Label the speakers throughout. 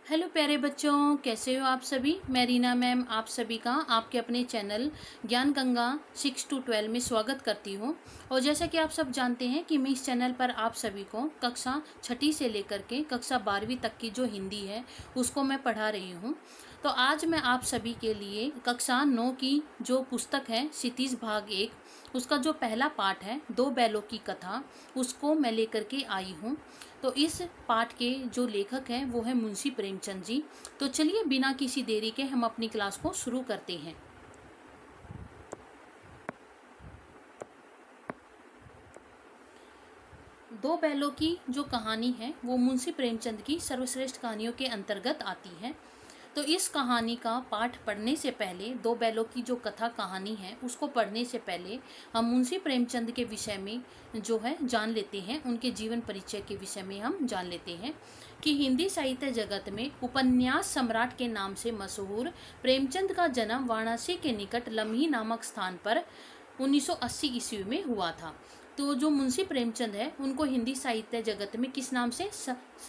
Speaker 1: Hello प्यारे बच्चों, कैसे हो आप सभी। मैं रीना मैम आप सभी का आपके अपने चैनल ज्ञान गंगा 6 to 12 में स्वागत करती हूँ। और जैसा कि आप सब जानते हैं कि मैं इस चैनल पर आप सभी को कक्षा 6ठी से लेकर के कक्षा 12वीं तक की जो हिंदी है उसको मैं पढ़ा रही हूँ। तो आज मैं आप सभी के लिए कक्षा 9 की जो पुस्तक है क्षितिज भाग 1 उसका जो पहला पाठ है दो बैलों की कथा, उसको मैं लेकर के आई हूँ। तो इस पाठ के जो लेखक हैं वो है मुंशी प्रेमचंद जी। तो चलिए बिना किसी देरी के हम अपनी क्लास को शुरू करते हैं। दो बैलों की जो कहानी है वो मुंशी प्रेमचंद की सर्वश्रेष्ठ कहानियों के अंतर्गत आती है। तो इस कहानी का पाठ पढ़ने से पहले, दो बैलों की जो कथा कहानी है उसको पढ़ने से पहले हम मुंशी प्रेमचंद के विषय में जो है जान लेते हैं, उनके जीवन परिचय के विषय में हम जान लेते हैं कि हिंदी साहित्य जगत में उपन्यास सम्राट के नाम से मशहूर प्रेमचंद का जन्म वाराणसी के निकट लम्ही नामक स्थान पर 1980 ईस्वी में हुआ था। तो जो मुंशी प्रेमचंद है उनको हिंदी साहित्य जगत में किस नाम से,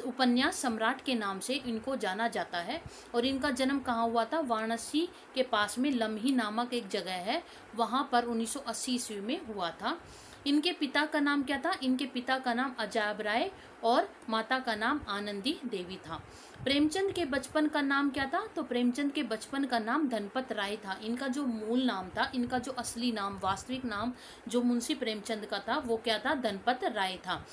Speaker 1: उपन्यास सम्राट के नाम से इनको जाना जाता है। और इनका जन्म कहाँ हुआ था? वाराणसी के पास में लम्ही नामक एक जगह है, वहाँ पर 1980 ईस्वी में हुआ था। इनके पिता का नाम क्या था? इनके पिता का नाम अजायब राय और माता का नाम आनंदी देवी था। प्रेमचंद के बचपन का नाम क्या था? तो प्रेमचंद के बचपन का नाम धनपत राय था। इनका जो मूल नाम था, इनका जो असली नाम, वास्तविक नाम जो मुंशी प्रेमचंद का था वो क्या था? धनपत राय था।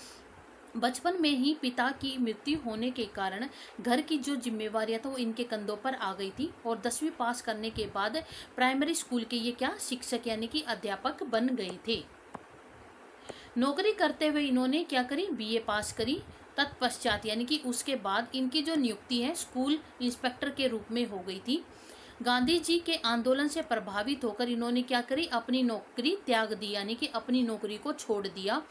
Speaker 1: बचपन में ही पिता की मृत्यु होने के कारण घर की जो जिम्मेवारियां था वो इनके कंधों पर आ गई थी। और 10वीं पास करने के बाद प्राइमरी स्कूल के ये क्या, शिक्षक यानी कि अध्यापक बन गए थे। नौकरी करते हुए इन्होंने क्या करी? बीए पास करी। तत्पश्चात यानी कि उसके बाद इनकी जो नियुक्ति है स्कूल इंस्पेक्टर के रूप में हो गई थी। गांधी जी के आंदोलन से प्रभावित होकर इन्होंने क्या करी? अपनी नौकरी त्याग दी, यानी कि अपनी नौकरी को छोड़ दिया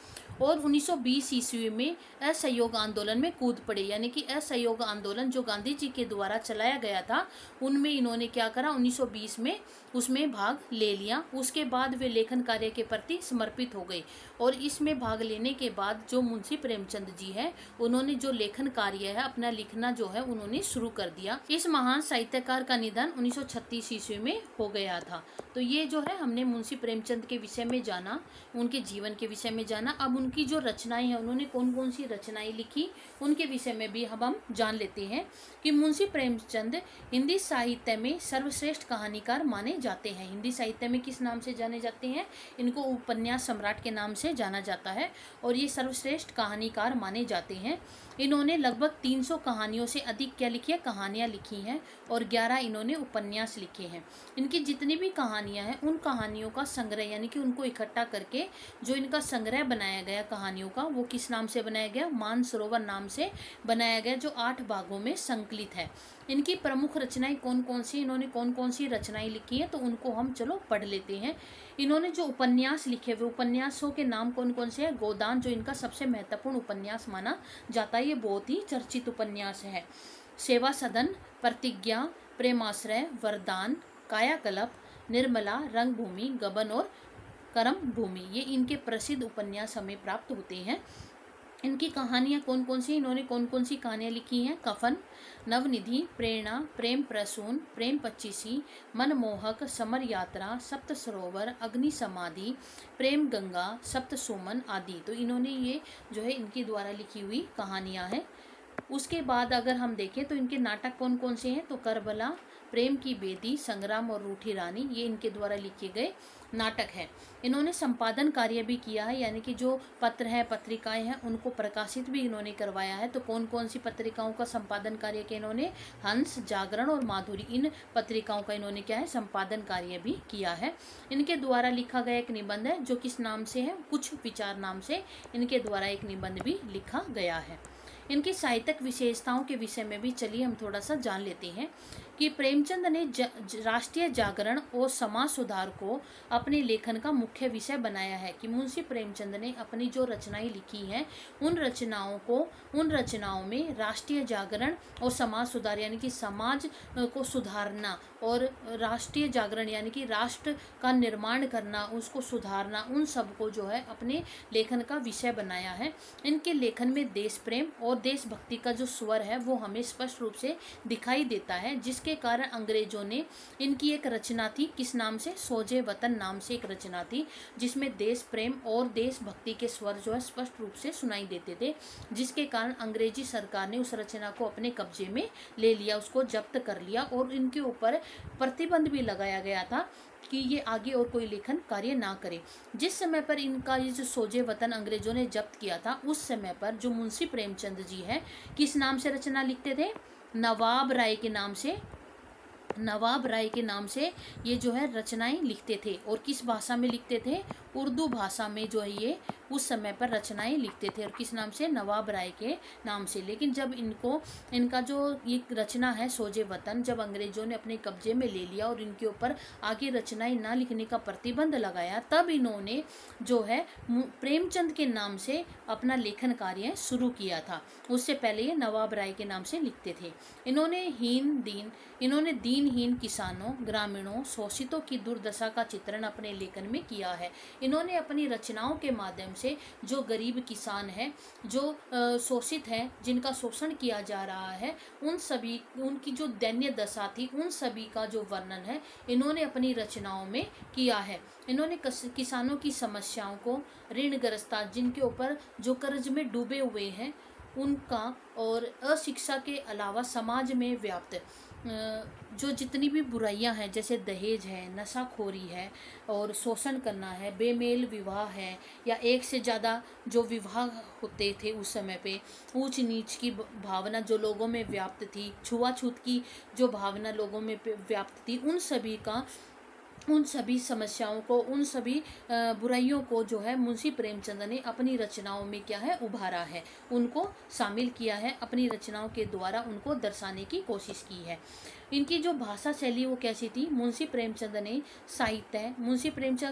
Speaker 1: और 1920 ईस्वी में असहयोग आंदोलन में कूद पड़े। यानी कि असहयोग आंदोलन जो गांधी जी के द्वारा चलाया गया था उनमें इन्होंने क्या करा? 1920 में उसमें भाग ले लिया। उसके बाद वे लेखन कार्य के प्रति समर्पित हो गए। और इसमें भाग लेने के बाद जो मुंशी प्रेमचंद जी है उन्होंने जो लेखन कार्य है, अपना लिखना जो है उन्होंने शुरू कर दिया। इस महान साहित्यकार का निधन 1936 ईस्वी में हो गया था। तो ये जो है हमने मुंशी प्रेमचंद के विषय में जाना, उनके जीवन के विषय में जाना। अब उनकी जो रचनाएं हैं, उन्होंने कौन कौन सी रचनाएं लिखी उनके विषय में भी हम जान लेते हैं कि मुंशी प्रेमचंद हिंदी साहित्य में सर्वश्रेष्ठ कहानीकार माने जाते हैं। हिंदी साहित्य में किस नाम से जाने जाते हैं? इनको उपन्यास सम्राट के नाम से जाना जाता है और ये सर्वश्रेष्ठ कहानीकार माने जाते हैं। इन्होंने लगभग 300 कहानियों से अधिक क्या लिखी है? कहानियाँ लिखी हैं और 11 इन्होंने उपन्यास लिखे हैं। इनकी जितनी भी कहानियाँ हैं उन कहानियों का संग्रह, यानी कि उनको इकट्ठा करके जो इनका संग्रह बनाया गया कहानियों का, वो किस नाम से बनाया गया? मानसरोवर नाम से बनाया गया, जो 8 भागों में संकलित है। इनकी प्रमुख रचनाएं कौन कौन सी, इन्होंने कौन कौन सी रचनाएं लिखी हैं तो उनको हम चलो पढ़ लेते हैं। इन्होंने जो उपन्यास लिखे हुए उपन्यासों के नाम कौन कौन से हैं? गोदान जो इनका सबसे महत्वपूर्ण उपन्यास माना जाता है, ये बहुत ही चर्चित उपन्यास है। सेवा सदन, प्रतिज्ञा, प्रेमाश्रय, वरदान, कायाकल्प, निर्मला, रंगभूमि, गबन और कर्म भूमि, ये इनके प्रसिद्ध उपन्यास हमें प्राप्त होते हैं। इनकी कहानियाँ कौन कौन सी, इन्होंने कौन कौन सी कहानियाँ लिखी हैं? कफन, नवनिधि, प्रेरणा, प्रेम प्रसून, प्रेम पच्चीसी, मनमोहक, समर यात्रा, सप्त सरोवर, अग्नि समाधि, प्रेम गंगा, सप्त सुमन आदि। तो इन्होंने ये जो है इनके द्वारा लिखी हुई कहानियाँ हैं। उसके बाद अगर हम देखें तो इनके नाटक कौन कौन से हैं? तो करबला, प्रेम की बेदी, संग्राम और रूठी रानी, ये इनके द्वारा लिखे गए नाटक है। इन्होंने संपादन कार्य भी किया है, यानी कि जो पत्र हैं, पत्रिकाएं हैं, उनको प्रकाशित भी इन्होंने करवाया है। तो कौन कौन सी पत्रिकाओं का संपादन कार्य किया इन्होंने? हंस, जागरण और माधुरी, इन पत्रिकाओं का इन्होंने क्या है? संपादन कार्य भी किया है। इनके द्वारा लिखा गया एक निबंध है जो किस नाम से है? कुछ विचार नाम से इनके द्वारा एक निबंध भी लिखा गया है। इनकी साहित्यिक विशेषताओं के विषय में भी चलिए हम थोड़ा सा जान लेते हैं कि प्रेमचंद ने राष्ट्रीय जागरण और समाज सुधार को अपने लेखन का मुख्य विषय बनाया है। कि मुंशी प्रेमचंद ने अपनी जो रचनाएं लिखी हैं उन रचनाओं में राष्ट्रीय जागरण और समाज सुधार, यानी कि समाज को सुधारना और राष्ट्रीय जागरण यानी कि राष्ट्र का निर्माण करना, उसको सुधारना, उन सब को जो है अपने लेखन का विषय बनाया है। इनके लेखन में देश प्रेम और देशभक्ति का जो स्वर है वो हमें स्पष्ट रूप से दिखाई देता है, जिसके कारण अंग्रेजों ने इनकी एक रचना थी, किस नाम से, सोजे वतन नाम से एक रचना थी, जिसमें देश प्रेम और देशभक्ति के स्वर जो है स्पष्ट रूप से सुनाई देते थे, जिसके कारण अंग्रेजी सरकार ने उस रचना को अपने कब्जे में ले लिया, उसको जब्त कर लिया और इनके ऊपर प्रतिबंध भी लगाया गया था कि ये आगे और कोई लेखन कार्य ना करे। जिस समय पर इनका ये जो सोजे वतन अंग्रेजों ने जब्त किया था, उस समय पर जो मुंशी प्रेमचंद जी हैं किस नाम से रचना लिखते थे, नवाब राय के नाम से, नवाब राय के नाम से ये जो है रचनाएं लिखते थे। और किस भाषा में लिखते थे, उर्दू भाषा में जो है ये उस समय पर रचनाएं लिखते थे, और किस नाम से, नवाब राय के नाम से। लेकिन जब इनका जो ये रचना है सोजे वतन, जब अंग्रेजों ने अपने कब्जे में ले लिया और इनके ऊपर आगे रचनाएं ना लिखने का प्रतिबंध लगाया, तब इन्होंने जो है प्रेमचंद के नाम से अपना लेखन कार्य शुरू किया था। उससे पहले ये नवाब राय के नाम से लिखते थे। इन्होंने दीनहीन किसानों, ग्रामीणों, शोषितों की दुर्दशा का चित्रण अपने लेखन में किया है। इन्होंने अपनी रचनाओं के माध्यम से जो गरीब किसान है, जो शोषित हैं, जिनका शोषण किया जा रहा है, उनकी जो दैन्य दशा थी, उन सभी का जो वर्णन है इन्होंने अपनी रचनाओं में किया है। इन्होंने किसानों की समस्याओं को, ऋणग्रस्ता जिनके ऊपर जो कर्ज में डूबे हुए हैं उनका, और अशिक्षा के अलावा समाज में व्याप्त जो जितनी भी बुराइयां हैं, जैसे दहेज है, नशाखोरी है और शोषण करना है, बेमेल विवाह है, या एक से ज़्यादा जो विवाह होते थे उस समय पे, ऊंच नीच की भावना जो लोगों में व्याप्त थी, छुआछूत की जो भावना लोगों में व्याप्त थी, उन सभी समस्याओं को, उन सभी बुराइयों को जो है मुंशी प्रेमचंद ने अपनी रचनाओं में क्या है उभारा है, उनको शामिल किया है, अपनी रचनाओं के द्वारा उनको दर्शाने की कोशिश की है। इनकी जो भाषा शैली वो कैसी थी, मुंशी प्रेमचंद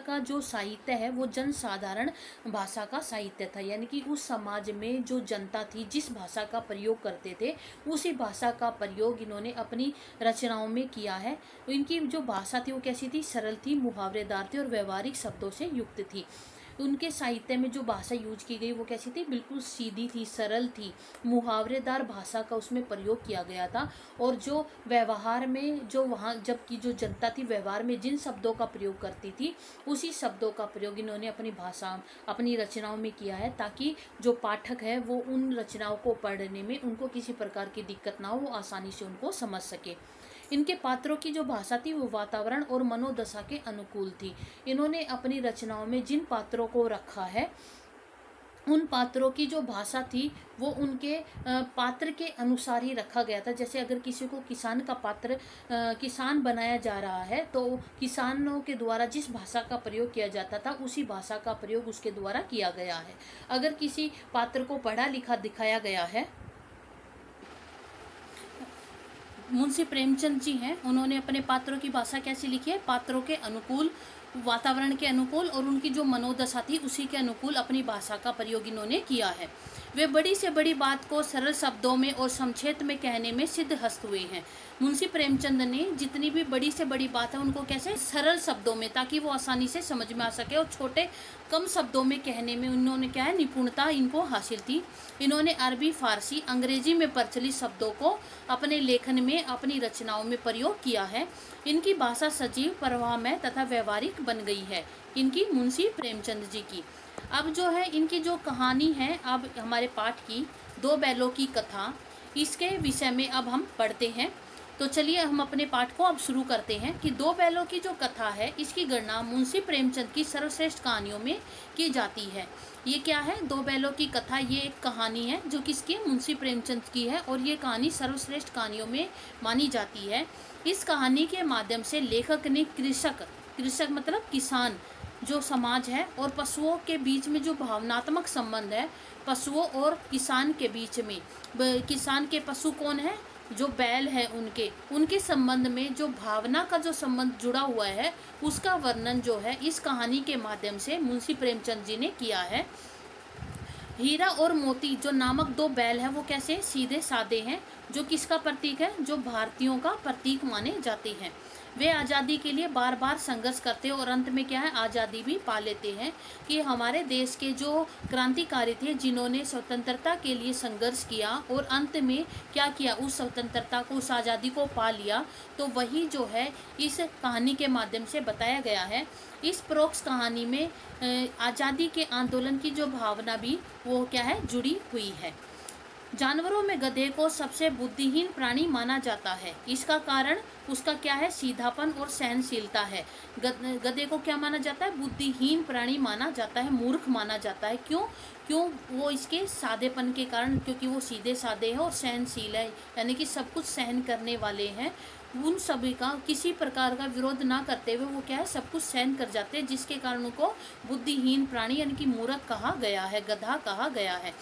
Speaker 1: का जो साहित्य है वो जनसाधारण भाषा का साहित्य था, यानी कि उस समाज में जो जनता थी जिस भाषा का प्रयोग करते थे उसी भाषा का प्रयोग इन्होंने अपनी रचनाओं में किया है। इनकी जो भाषा थी वो कैसी थी, सरल थी, मुहावरेदार थी और व्यवहारिक शब्दों से युक्त थी। उनके साहित्य में जो भाषा यूज की गई वो कैसी थी, बिल्कुल सीधी थी, सरल थी, मुहावरेदार भाषा का उसमें प्रयोग किया गया था। और जो व्यवहार में जो वहाँ जब की जो जनता थी व्यवहार में जिन शब्दों का प्रयोग करती थी उसी शब्दों का प्रयोग इन्होंने अपनी रचनाओं में किया है, ताकि जो पाठक है वो उन रचनाओं को पढ़ने में उनको किसी प्रकार की दिक्कत ना हो, वो आसानी से उनको समझ सके। इनके पात्रों की जो भाषा थी वो वातावरण और मनोदशा के अनुकूल थी। इन्होंने अपनी रचनाओं में जिन पात्रों को रखा है उन पात्रों की जो भाषा थी वो उनके पात्र के अनुसार ही रखा गया था। जैसे अगर किसी को किसान का पात्र किसान बनाया जा रहा है तो किसानों के द्वारा जिस भाषा का प्रयोग किया जाता था उसी भाषा का प्रयोग उसके द्वारा किया गया है। अगर किसी पात्र को पढ़ा लिखा दिखाया गया है, मुंशी प्रेमचंद जी हैं, उन्होंने अपने पात्रों की भाषा कैसी लिखी है, पात्रों के अनुकूल, वातावरण के अनुकूल और उनकी जो मनोदशा थी उसी के अनुकूल अपनी भाषा का प्रयोग इन्होंने किया है। वे बड़ी से बड़ी बात को सरल शब्दों में और संक्षेप में कहने में सिद्धहस्त हुए हैं। मुंशी प्रेमचंद ने जितनी भी बड़ी से बड़ी बात है उनको कैसे, सरल शब्दों में, ताकि वो आसानी से समझ में आ सके, और छोटे कम शब्दों में कहने में उन्होंने क्या है, निपुणता इनको हासिल थी। इन्होंने अरबी, फारसी, अंग्रेजी में प्रचलित शब्दों को अपने लेखन में, अपनी रचनाओं में प्रयोग किया है। इनकी भाषा सजीव, प्रवाहमय तथा व्यवहारिक बन गई है, इनकी मुंशी प्रेमचंद जी की। अब जो है इनकी जो कहानी है, अब हमारे पाठ की दो बैलों की कथा, इसके विषय में अब हम पढ़ते हैं। तो चलिए हम अपने पाठ को अब शुरू करते हैं कि दो बैलों की जो कथा है इसकी गणना मुंशी प्रेमचंद की सर्वश्रेष्ठ कहानियों में की जाती है। ये क्या है, दो बैलों की कथा, ये एक कहानी है जो किसकी, मुंशी प्रेमचंद की है, और ये कहानी सर्वश्रेष्ठ कहानियों में मानी जाती है। इस कहानी के माध्यम से लेखक ने कृषक मतलब किसान जो समाज है और पशुओं के बीच में जो भावनात्मक संबंध है, पशुओं और किसान के बीच में, किसान के पशु कौन है, जो बैल है, उनके संबंध में जो भावना का जो संबंध जुड़ा हुआ है उसका वर्णन जो है इस कहानी के माध्यम से मुंशी प्रेमचंद जी ने किया है। हीरा और मोती जो नामक दो बैल हैं वो कैसे, सीधे साधे हैं, जो किसका प्रतीक है, जो भारतीयों का प्रतीक माने जाते हैं। वे आज़ादी के लिए बार बार संघर्ष करते हैं और अंत में क्या है, आज़ादी भी पा लेते हैं। कि हमारे देश के जो क्रांतिकारी थे, जिन्होंने स्वतंत्रता के लिए संघर्ष किया और अंत में क्या किया, उस स्वतंत्रता को, उस आज़ादी को पा लिया। तो वही जो है इस कहानी के माध्यम से बताया गया है। इस परोक्ष कहानी में आज़ादी के आंदोलन की जो भावना भी वो क्या है, जुड़ी हुई है। जानवरों में गधे को सबसे बुद्धिहीन प्राणी माना जाता है। इसका कारण उसका क्या है, सीधापन और सहनशीलता है। गधे को क्या माना जाता है, बुद्धिहीन प्राणी माना जाता है, मूर्ख माना जाता है। क्यों? वो इसके सादेपन के कारण, क्योंकि वो सीधे साधे है और सहनशील है, यानी कि सब कुछ सहन करने वाले हैं। उन सभी का किसी प्रकार का विरोध ना करते हुए वो क्या है, सब कुछ सहन कर जाते हैं, जिसके कारण उनको बुद्धिहीन प्राणी यानी कि मूर्ख कहा गया है, गधा कहा गया है।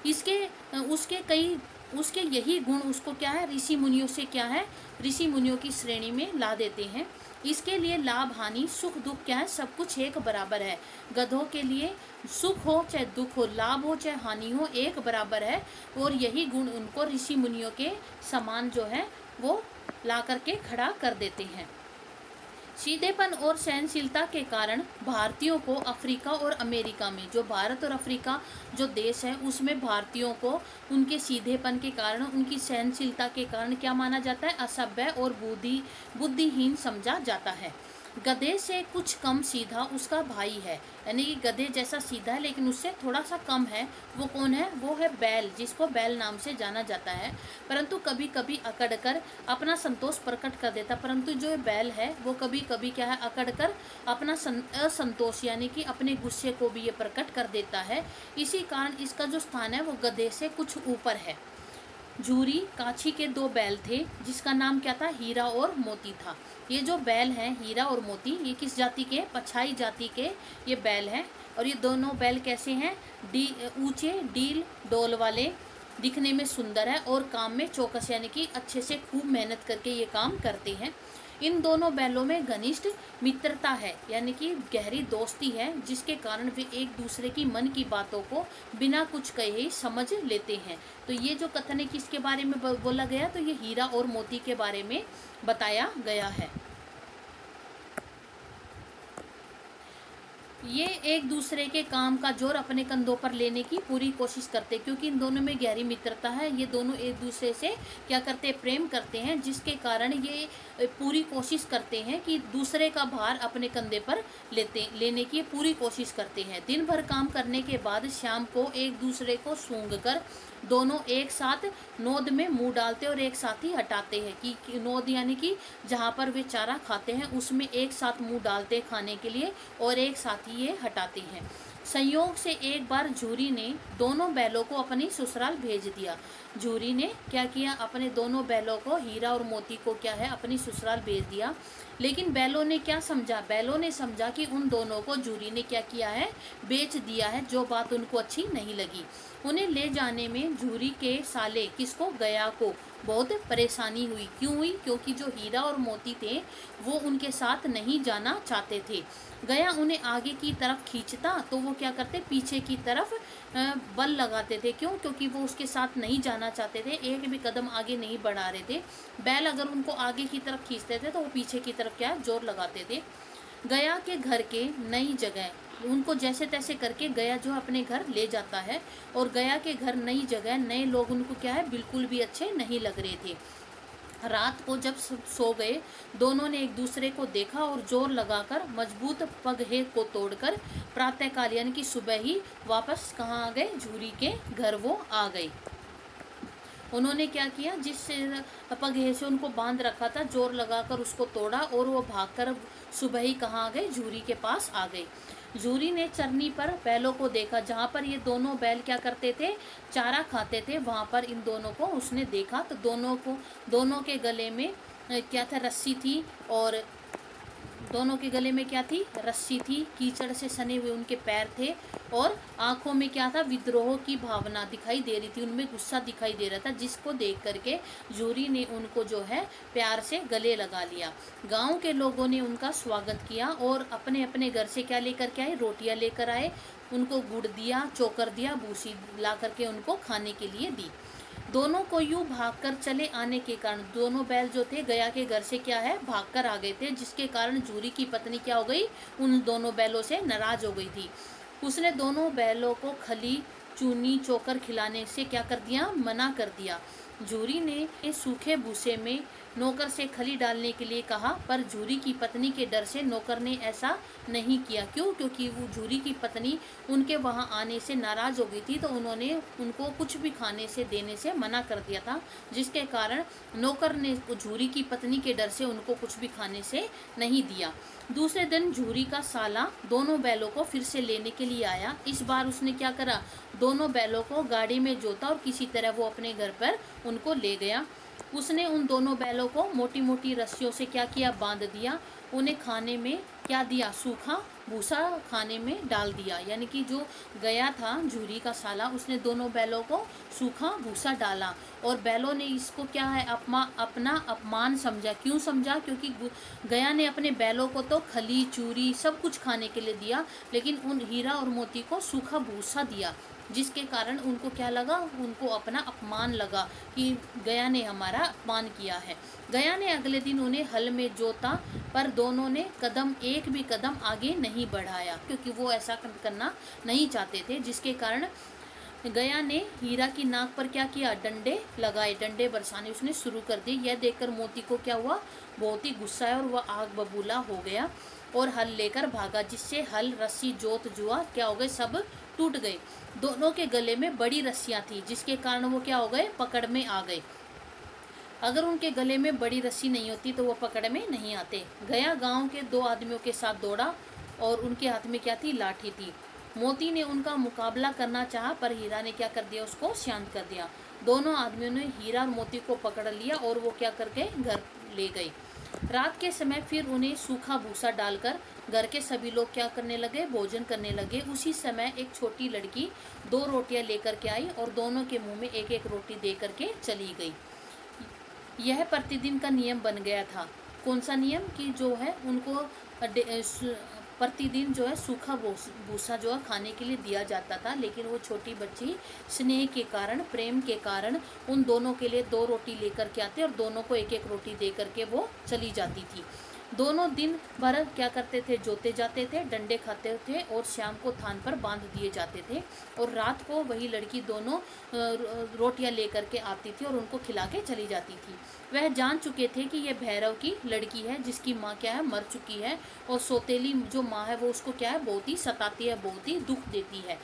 Speaker 1: उसके यही गुण उसको क्या है, ऋषि मुनियों से क्या है, ऋषि मुनियों की श्रेणी में ला देते हैं। इसके लिए लाभ हानि सुख दुख क्या है, सब कुछ एक बराबर है। गधों के लिए सुख हो चाहे दुख हो, लाभ हो चाहे हानि हो, एक बराबर है। और यही गुण उनको ऋषि मुनियों के समान जो है वो ला करके खड़ा कर देते हैं। सीधेपन और सहनशीलता के कारण भारतीयों को अफ्रीका और अमेरिका में, जो भारत और अफ्रीका जो देश है उसमें भारतीयों को उनके सीधेपन के कारण, उनकी सहनशीलता के कारण क्या माना जाता है, असभ्य और बुद्धिहीन समझा जाता है। गधे से कुछ कम सीधा उसका भाई है, यानी कि गधे जैसा सीधा है लेकिन उससे थोड़ा सा कम है। वो कौन है, वो है बैल, जिसको बैल नाम से जाना जाता है। परंतु कभी कभी अकड़ कर अपना संतोष प्रकट कर देता, परंतु जो बैल है वो कभी कभी क्या है, अकड़ कर अपना असंतोष यानी कि अपने गुस्से को भी ये प्रकट कर देता है। इसी कारण इसका जो स्थान है वो गधे से कुछ ऊपर है। झूरी काछी के दो बैल थे, जिसका नाम क्या था, हीरा और मोती था। ये जो बैल हैं हीरा और मोती, ये किस जाति के, पछाई जाति के ये बैल हैं। और ये दोनों बैल कैसे हैं, ऊंचे डील डोल वाले, दिखने में सुंदर है और काम में चौकस, यानी कि अच्छे से खूब मेहनत करके ये काम करते हैं। इन दोनों बैलों में घनिष्ठ मित्रता है, यानी कि गहरी दोस्ती है, जिसके कारण वे एक दूसरे की मन की बातों को बिना कुछ कहे ही समझ लेते हैं। तो ये जो कथन है किसके बारे में बोला गया, तो ये हीरा और मोती के बारे में बताया गया है। ये एक दूसरे के काम का जोर अपने कंधों पर लेने की पूरी कोशिश करते, क्योंकि इन दोनों में गहरी मित्रता है। ये दोनों एक दूसरे से क्या करते, प्रेम करते हैं, जिसके कारण ये पूरी कोशिश करते हैं कि दूसरे का भार अपने कंधे पर लेने की पूरी कोशिश करते हैं। दिन भर काम करने के बाद शाम को एक दूसरे को सूंघ कर दोनों एक साथ नोद में मुंह डालते और एक साथ ही हटाते हैं। कि नोद यानी कि जहाँ पर वे चारा खाते हैं उसमें एक साथ मुंह डालते खाने के लिए और एक साथ ही ये हटाते हैं। संयोग से एक बार झूरी ने दोनों बैलों को अपनी ससुराल भेज दिया। झूरी ने क्या किया, अपने दोनों बैलों को, हीरा और मोती को क्या है, अपनी ससुराल भेज दिया। लेकिन बैलों ने क्या समझा, बैलों ने समझा कि उन दोनों को झूरी ने क्या किया है, बेच दिया है, जो बात उनको अच्छी नहीं लगी। उन्हें ले जाने में झूरी के साले किसको, गया को बहुत परेशानी हुई। क्यों हुई, क्योंकि जो हीरा और मोती थे वो उनके साथ नहीं जाना चाहते थे। गया उन्हें आगे की तरफ खींचता तो वो क्या करते, पीछे की तरफ बल लगाते थे। क्यों, क्योंकि वो उसके साथ नहीं जाना चाहते थे, एक भी कदम आगे नहीं बढ़ा रहे थे। बैल अगर उनको आगे की तरफ खींचते थे तो वो पीछे की तरफ क्या जोर लगाते थे। गया के घर के नई जगह, उनको जैसे तैसे करके गया जो अपने घर ले जाता है। और गया के घर नई जगह, नए लोग उनको क्या है, बिल्कुल भी अच्छे नहीं लग रहे थे। रात को जब सो गए, दोनों ने एक दूसरे को देखा और जोर लगाकर मजबूत पगहे को तोड़कर प्रातःकाल यानी कि सुबह ही वापस कहाँ आ गए, झूरी के घर वो आ गए। उन्होंने क्या किया, जिस पगहे से उनको बांध रखा था, जोर लगाकर उसको तोड़ा और वो भागकर सुबह ही कहाँ आ गए, झूरी के पास आ गए। झूरी ने चरनी पर बैलों को देखा, जहाँ पर ये दोनों बैल क्या करते थे, चारा खाते थे, वहाँ पर इन दोनों को उसने देखा। तो दोनों के गले में क्या था, रस्सी थी, और दोनों के गले में क्या थी, रस्सी थी। कीचड़ से सने हुए उनके पैर थे और आंखों में क्या था, विद्रोह की भावना दिखाई दे रही थी, उनमें गुस्सा दिखाई दे रहा था, जिसको देख करके झूरी ने उनको जो है प्यार से गले लगा लिया। गांव के लोगों ने उनका स्वागत किया और अपने अपने घर से क्या लेकर के आए, रोटियां लेकर आए, उनको गुड़ दिया, चोकर दिया, भूसी ला करके उनको खाने के लिए दी। दोनों को यूं भागकर चले आने के कारण दोनों बैल जो थे गया के घर से क्या है भागकर आ गए थे, जिसके कारण झूरी की पत्नी क्या हो गई, उन दोनों बैलों से नाराज हो गई थी। उसने दोनों बैलों को खली चूनी चोकर खिलाने से क्या कर दिया, मना कर दिया। झूरी ने इस सूखे भूसे में नौकर से खली डालने के लिए कहा, पर झूरी की पत्नी के डर से नौकर ने ऐसा नहीं किया। क्यों? क्योंकि वो झूरी की पत्नी उनके वहां आने से नाराज हो गई थी, तो उन्होंने उनको कुछ भी खाने से देने से मना कर दिया था, जिसके कारण नौकर ने झूरी की पत्नी के डर से उनको कुछ भी खाने से नहीं दिया। दूसरे दिन झूरी का साला दोनों बैलों को फिर से लेने के लिए आया। इस बार उसने क्या करा, दोनों बैलों को गाड़ी में जोता और किसी तरह वो अपने घर पर उनको ले गया। उसने उन दोनों बैलों को मोटी मोटी रस्सियों से क्या किया, बांध दिया। उन्हें खाने में क्या दिया, सूखा भूसा खाने में डाल दिया। यानी कि जो गया था झूरी का साला, उसने दोनों बैलों को सूखा भूसा डाला और बैलों ने इसको क्या है अपना अपमान समझा। क्यों समझा? क्योंकि गया ने अपने बैलों को तो खली चूरी सब कुछ खाने के लिए दिया, लेकिन उन हीरा और मोती को सूखा भूसा दिया, जिसके कारण उनको क्या लगा, उनको अपना अपमान लगा कि गया ने हमारा अपमान किया है। गया ने अगले दिन उन्हें हल में जोता, पर दोनों ने एक भी कदम आगे नहीं बढ़ाया, क्योंकि वो ऐसा करना नहीं चाहते थे, जिसके कारण गया ने हीरा की नाक पर क्या किया, डंडे लगाए, डंडे बरसाने उसने शुरू कर दिए। यह देखकर मोती को क्या हुआ, बहुत ही गुस्सा है और वह आग बबूला हो गया और हल लेकर भागा, जिससे हल रस्सी जोत जुआ क्या हो गए, सब टूट गए। दोनों के गले में बड़ी रस्सियां थी, जिसके कारण वो क्या हो गए, पकड़ में आ गए। अगर उनके गले में बड़ी रस्सी नहीं होती तो वो पकड़ में नहीं आते। गया गांव के दो आदमियों के साथ दौड़ा और उनके हाथ में क्या थी, लाठी थी। मोती ने उनका मुकाबला करना चाहा, पर हीरा ने क्या कर दिया, उसको शांत कर दिया। दोनों आदमियों ने हीरा और मोती को पकड़ लिया और वो क्या करके घर ले गए। रात के समय फिर उन्हें सूखा भूसा डालकर घर के सभी लोग क्या करने लगे, भोजन करने लगे। उसी समय एक छोटी लड़की 2 रोटियां लेकर के आई और दोनों के मुंह में एक एक रोटी दे करके चली गई। यह प्रतिदिन का नियम बन गया था। कौन सा नियम? कि जो है उनको प्रतिदिन जो है सूखा भूसा जो है खाने के लिए दिया जाता था, लेकिन वो छोटी बच्ची स्नेह के कारण, प्रेम के कारण उन दोनों के लिए 2 रोटी लेकर के आते और दोनों को एक एक रोटी दे करके वो चली जाती थी। दोनों दिन भर क्या करते थे, जोते जाते थे, डंडे खाते थे और शाम को थान पर बांध दिए जाते थे और रात को वही लड़की दोनों रोटियां लेकर के आती थी और उनको खिला के चली जाती थी। वह जान चुके थे कि यह भैरव की लड़की है, जिसकी माँ क्या है, मर चुकी है और सौतेली जो माँ है वो उसको क्या है, बहुत ही सताती है, बहुत ही दुख देती है।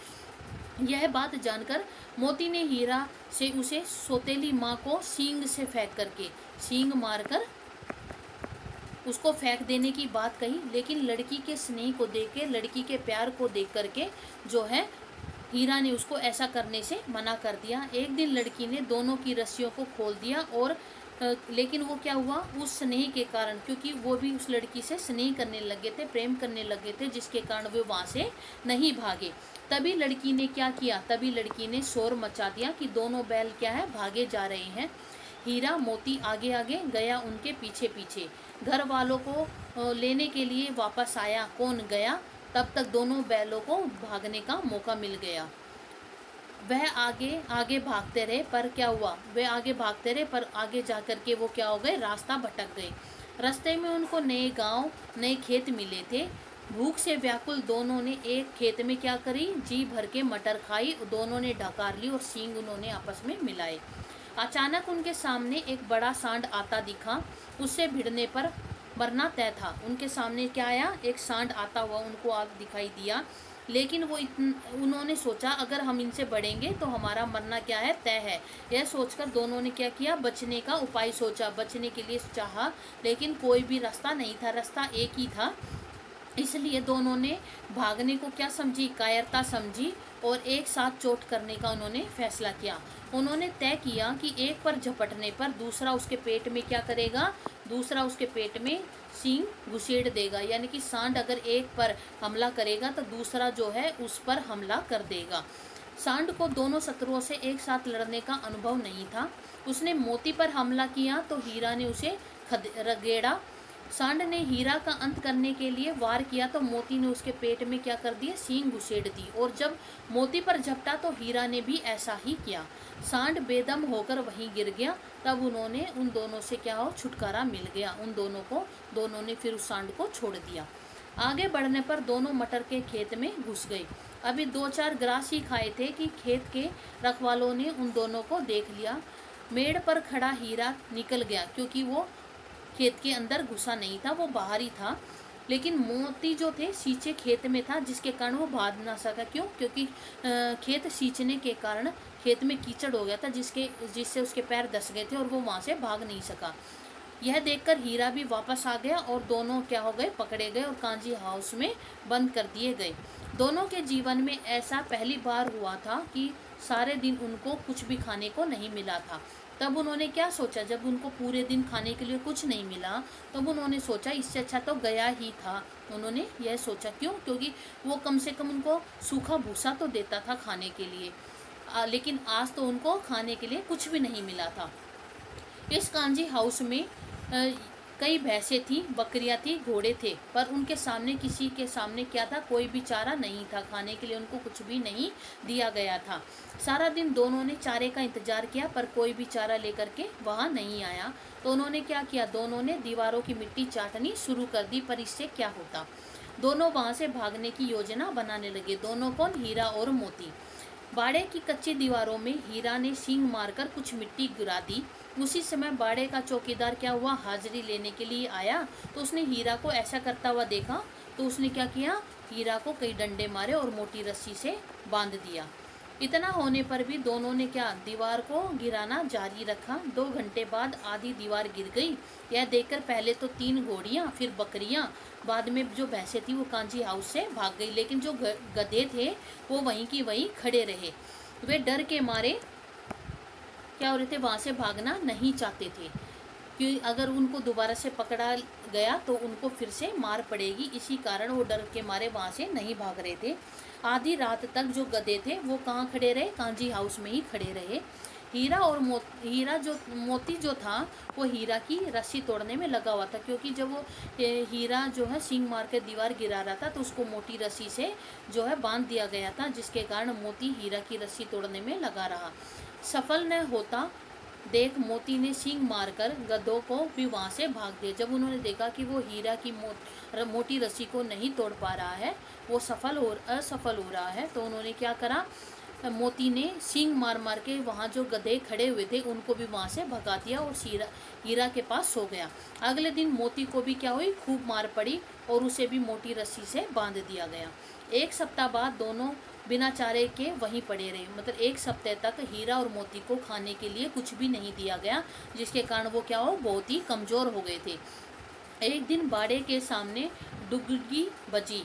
Speaker 1: यह बात जानकर मोती ने हीरा से उसे सौतेली माँ को सींग से फेंक करके, सींग मारकर उसको फेंक देने की बात कही, लेकिन लड़की के स्नेह को देख के, लड़की के प्यार को देख करके जो है हीरा ने उसको ऐसा करने से मना कर दिया। एक दिन लड़की ने दोनों की रस्सियों को खोल दिया और लेकिन वो क्या हुआ, उस स्नेह के कारण, क्योंकि वो भी उस लड़की से स्नेह करने लगे थे, प्रेम करने लगे थे, जिसके कारण वे वहाँ से नहीं भागे। तभी लड़की ने क्या किया, तभी लड़की ने शोर मचा दिया कि दोनों बैल क्या है, भागे जा रहे हैं। हीरा मोती आगे आगे, गया उनके पीछे पीछे। घर वालों को लेने के लिए वापस आया कौन, गया। तब तक दोनों बैलों को भागने का मौका मिल गया। वह आगे आगे भागते रहे, पर क्या हुआ, वे आगे भागते रहे पर आगे जा कर के वो क्या हो गए, रास्ता भटक गए। रास्ते में उनको नए गांव, नए खेत मिले थे। भूख से व्याकुल दोनों ने एक खेत में क्या करी, जी भर के मटर खाई। दोनों ने ढकार ली और सींग उन्होंने आपस में मिलाए। अचानक उनके सामने एक बड़ा सांड आता दिखा। उससे भिड़ने पर मरना तय था। उनके सामने क्या आया, एक सांड आता हुआ उनको आग दिखाई दिया, लेकिन उन्होंने सोचा अगर हम इनसे बढ़ेंगे तो हमारा मरना क्या है, तय है। यह सोचकर दोनों ने क्या किया, बचने का उपाय सोचा, बचने के लिए चाहा, लेकिन कोई भी रास्ता नहीं था, रास्ता एक ही था। इसलिए दोनों ने भागने को क्या समझी, कायरता समझी और एक साथ चोट करने का उन्होंने फैसला किया। उन्होंने तय किया कि एक पर झपटने पर दूसरा उसके पेट में क्या करेगा, दूसरा उसके पेट में सींग घुसेड़ देगा। यानी कि सांड अगर एक पर हमला करेगा तो दूसरा जो है उस पर हमला कर देगा। सांड को दोनों शत्रुओं से एक साथ लड़ने का अनुभव नहीं था। उसने मोती पर हमला किया तो हीरा ने उसे रगेड़ा। सांड ने हीरा का अंत करने के लिए वार किया तो मोती ने उसके पेट में क्या कर दिया, सींग घुसेड़ दी, और जब मोती पर झपटा तो हीरा ने भी ऐसा ही किया। सांड बेदम होकर वहीं गिर गया। तब उन्होंने उन दोनों से क्या हो, छुटकारा मिल गया। उन दोनों ने फिर उस सांड को छोड़ दिया। आगे बढ़ने पर दोनों मटर के खेत में घुस गए। अभी 2-4 ग्रास ही खाए थे कि खेत के रखवालों ने उन दोनों को देख लिया। मेड़ पर खड़ा हीरा निकल गया, क्योंकि वो खेत के अंदर घुसा नहीं था, वो बाहर ही था। लेकिन मोती जो थे सींचे खेत में था, जिसके कारण वो भाग ना सका। क्यों? क्योंकि खेत सींचने के कारण खेत में कीचड़ हो गया था, जिससे उसके पैर धंस गए थे और वो वहाँ से भाग नहीं सका। यह देखकर हीरा भी वापस आ गया और दोनों क्या हो गए, पकड़े गए और कांजी हाउस में बंद कर दिए गए। दोनों के जीवन में ऐसा पहली बार हुआ था कि सारे दिन उनको कुछ भी खाने को नहीं मिला था। तब उन्होंने क्या सोचा, जब उनको पूरे दिन खाने के लिए कुछ नहीं मिला, तब उन्होंने सोचा इससे अच्छा तो गया ही था। उन्होंने यह सोचा। क्यों? क्योंकि वो कम से कम उनको सूखा भूसा तो देता था खाने के लिए, लेकिन आज तो उनको खाने के लिए कुछ भी नहीं मिला था। इस कांजी हाउस में कई भैंसें थी, बकरियां थी, घोड़े थे, पर उनके सामने किसी के सामने क्या था, कोई भी चारा नहीं था। खाने के लिए उनको कुछ भी नहीं दिया गया था। सारा दिन दोनों ने चारे का इंतजार किया, पर कोई भी चारा लेकर के वहाँ नहीं आया। तो उन्होंने क्या किया, दोनों ने दीवारों की मिट्टी चाटनी शुरू कर दी। पर इससे क्या होता, दोनों वहाँ से भागने की योजना बनाने लगे। दोनों कौन? हीरा और मोती। बाड़े की कच्ची दीवारों में हीरा ने सींग मारकर कुछ मिट्टी गिरा दी। उसी समय बाड़े का चौकीदार क्या हुआ, हाजिरी लेने के लिए आया। तो उसने हीरा को ऐसा करता हुआ देखा, तो उसने क्या किया, हीरा को कई डंडे मारे और मोटी रस्सी से बांध दिया। इतना होने पर भी दोनों ने क्या, दीवार को गिराना जारी रखा। 2 घंटे बाद आधी दीवार गिर गई। यह देखकर पहले तो 3 घोड़ियां, फिर बकरियां, बाद में जो भैंसें थी वो कांजी हाउस से भाग गई। लेकिन जो गधे थे वो वहीं की वहीं खड़े रहे। वे डर के मारे क्या हो रहे थे, वहाँ से भागना नहीं चाहते थे, कि अगर उनको दोबारा से पकड़ा गया तो उनको फिर से मार पड़ेगी। इसी कारण वो डर के मारे वहाँ से नहीं भाग रहे थे। आधी रात तक जो गधे थे वो कहाँ खड़े रहे, कांजी हाउस में ही खड़े रहे। मोती जो था वो हीरा की रस्सी तोड़ने में लगा हुआ था, क्योंकि जब वो हीरा जो है सींग मार के दीवार गिरा रहा था तो उसको मोटी रस्सी से जो है बांध दिया गया था, जिसके कारण मोती हीरा की रस्सी तोड़ने में लगा रहा। सफल न होता देख मोती ने सींग मारकर गधों को भी वहाँ से भाग दिया। जब उन्होंने देखा कि वो हीरा की मोटी रस्सी को नहीं तोड़ पा रहा है, वो असफल हो रहा है, तो उन्होंने क्या करा, मोती ने सींग मार मार के वहाँ जो गधे खड़े हुए थे उनको भी वहाँ से भगा दिया और हीरा के पास सो गया। अगले दिन मोती को भी क्या हुई, खूब मार पड़ी और उसे भी मोटी रस्सी से बांध दिया गया। 1 सप्ताह बाद दोनों बिना चारे के वहीं पड़े रहे। मतलब 1 सप्ताह तक हीरा और मोती को खाने के लिए कुछ भी नहीं दिया गया, जिसके कारण वो क्या हो, बहुत ही कमज़ोर हो गए थे। एक दिन बाड़े के सामने डुगडुगी बजी